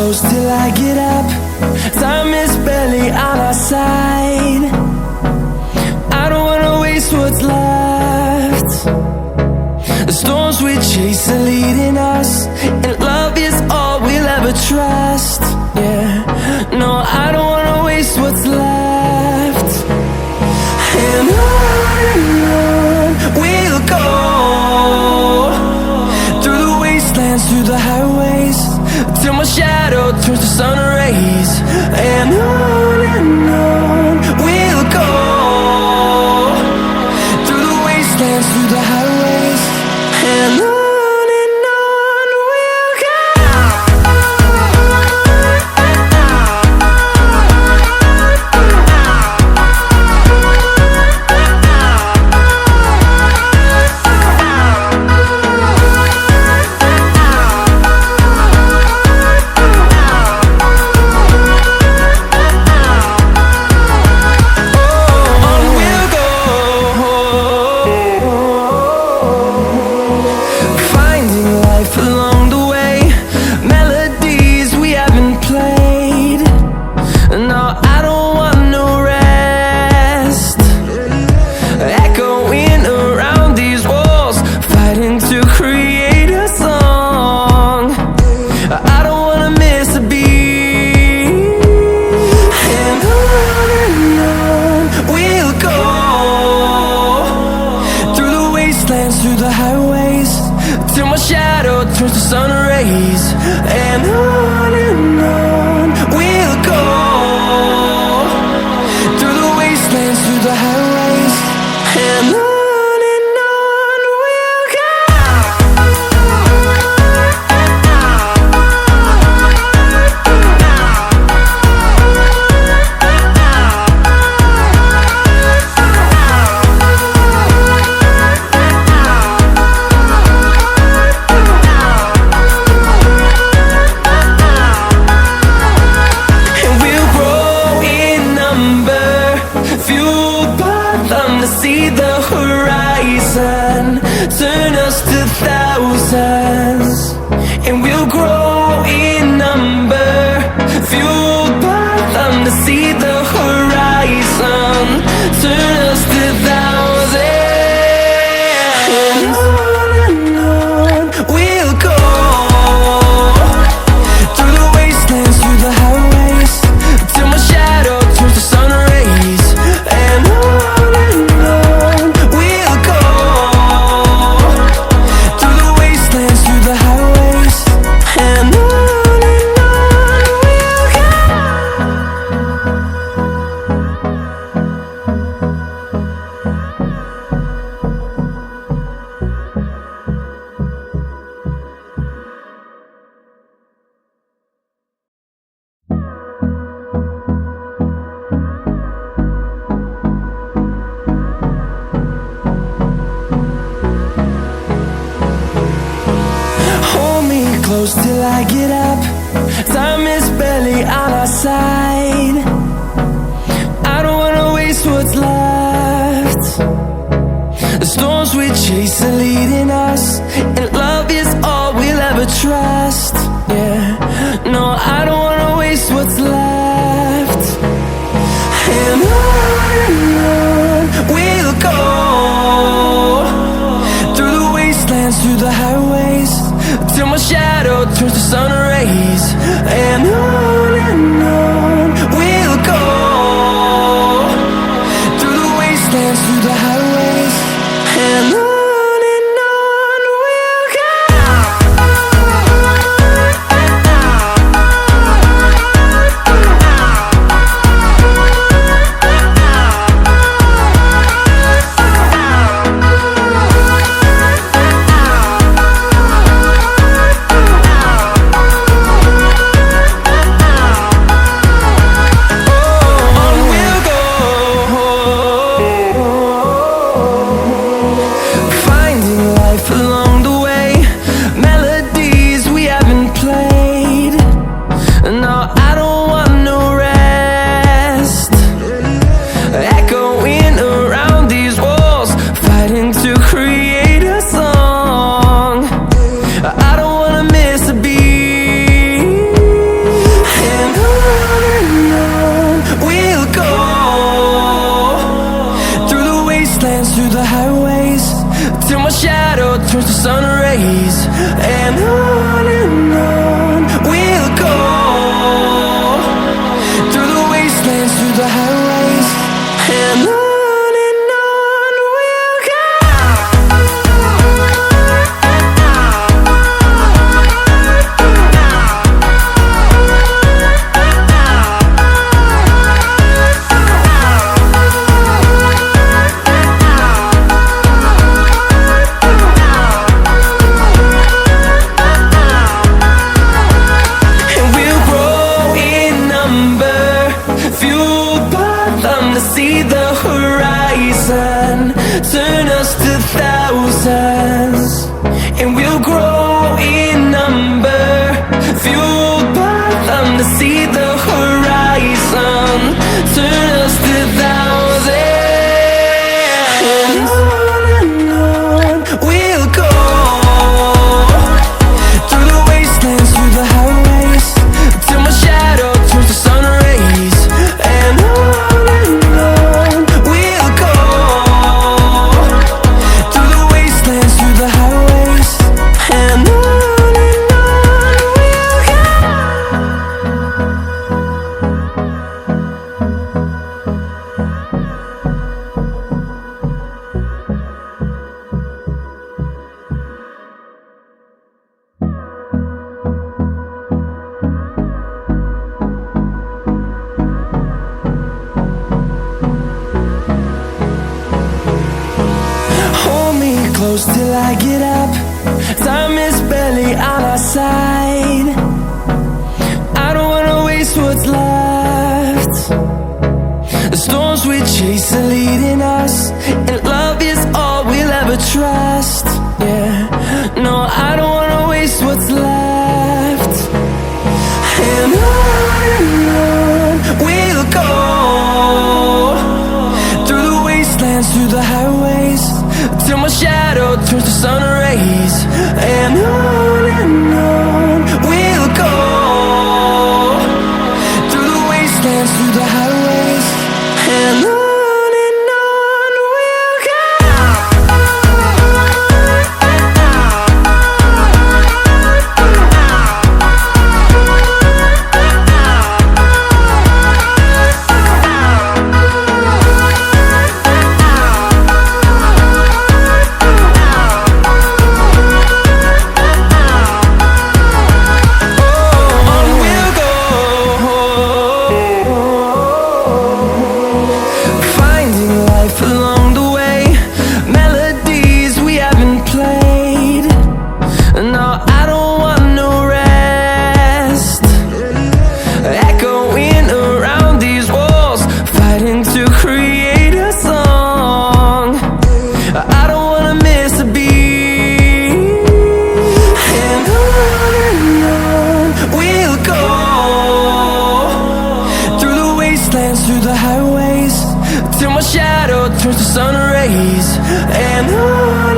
close till I get up. Time is barely on our side. I don't wanna waste what's left. The storms we chase are leading us, and love is all we'll ever trust. Yeah, no, I don't wanna waste what's left. And on we'll go, through the wastelands, through the highways, till my shadow turns to sun rays. And on we'll go, through the wastelands, through the highways, and on we'll go. Through the highways, till my shadow turns to sun rays. And on we'll go, through the wastelands, through the highways, and on we'll go. See the horizon, turn us to thousands, and we'll grow in number, fueled by them to see the horizon, turn us to thousands. And on we'll go, through the wastelands, through the highways, till my shadow turns to sun rays. And close till I get up. Time is barely on our side. I don't wanna waste what's left. The storms we chase are leading us, and love is all we'll ever trust. Yeah, no, I don't wanna waste what's left. And on we'll go, through the wastelands, through the highways, till my shadow turns to sun rays. And on we'll go, through the wastelands, through the highways, and on to see the horizon, turn us to thousands, and we'll grow in number, fueled by them to see the horizon, turn us to thousands. And on we'll go, through the wastelands, through the highways, till my shadow turns to sun rays. And on we'll go, through the wastelands, through the highways. And on we'll go. Hold me close till I get up. Time is barely on our side. I don't wanna waste what's left. The storms we chase are leading us, and love is all we'll ever trust. Yeah, no, I don't wanna waste what's left. And on we'll go, through the wastelands, through the highways, till my shadow turns to sun rays. And on we'll go, through the wastelands, through the highways. And on we'll go. Along the way, melodies we haven't played. No, I don't want no rest. Echoing around these walls, fighting to create a song. I don't wanna miss a beat. And on we'll go, through the wastelands, through the highways, till my shadow turns to sun rays. And on